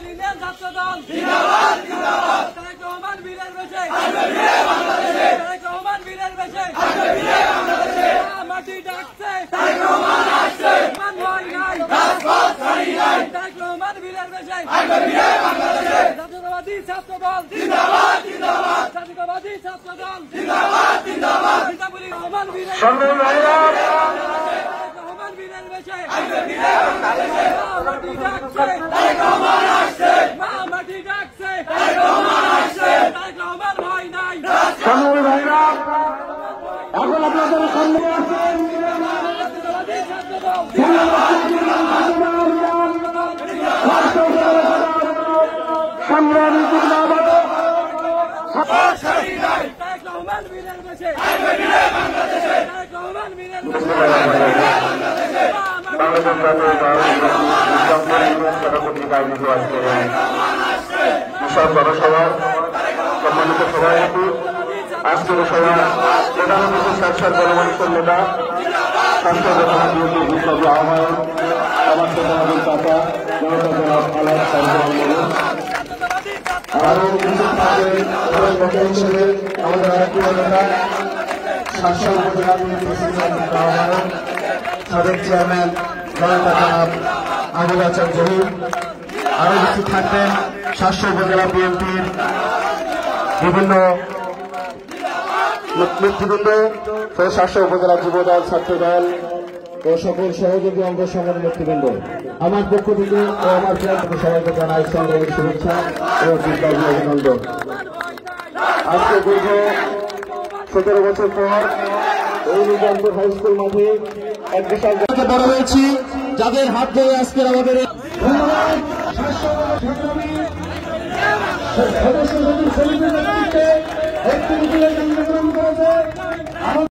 Union ছাত্র দল জিন্দাবাদ জিন্দাবাদ তারেক রহমান বীরের বেশে আসবে ফিরে বাংলাদেশে তারেক রহমান বীরের বেশে আসবে ফিরে বাংলাদেশে মাটি ডাকছে তারেক রহমান আসছে মান হয় নাই রাজপথ ছাড়ি নাই তারেক রহমান বীরের বেশে আসবে ফিরে বাংলাদেশে জাতীয়তাবাদী ছাত্র দল জিন্দাবাদ জিন্দাবাদ জাতীয়তাবাদী ছাত্র দল জিন্দাবাদ জিন্দাবাদ জিন্দাবুলি রহমান বীরের সম্মান ভাইরা রহমান বীরের বেশে আসবে ফিরে বাংলাদেশে মাটি ডাকছে তারেক রহমান আসছে মাটি ডাকছে তারেক রহমান আসছে তারেক রহমান হয় নাই সম্মান ভাইরা এখন আপনাদের সামনে আছেন জাতীয়তাবাদী ছাত্র দল সংগ্রামী জিন্দাবাদ তারেক রহমান বীরের বেশে আসবে ফিরে বাংলাদেশে তারেক রহমান বীরের বেশে বিশাল জনসভা সম্মানিত সভাপতি আজকের সভা প্রধানমন্ত্রী সাক্ষাৎ গণমানুষের নেতা সংসদ বিপ্লবী আহ্বায়ক আমার সভাপতি চাচা জনতা আলাদ আরো কিছু হিসেবে আমাদের আরেকটি নেতা শাসক উপজেলা আহ্বায়ক সাবেক চেয়ারম্যান জনতা জনাব আবুল হাসান জহির আরো কিছু থাকবেন শাসক উপজেলা বিএনপির বিভিন্ন নেতৃবৃন্দ শাসক উপজেলা যুবদল ছাত্রদল ও সকল সহযোগী অঙ্গ সংগঠন নেতৃবৃন্দ আমার পক্ষ থেকে ও আমার প্রিয় থেকে সবাইকে জানাই সংগ্রামের শুভেচ্ছা ও বিপ্লবী অভিনন্দন। আজকে দীর্ঘ 17 বছর পর এই নিজামপুর হাই স্কুল মাঠে এক বিশাল বড় হয়েছি যাদের হাত ধরে আজকের আমাদের ধন্যবাদ সদস্য সচিব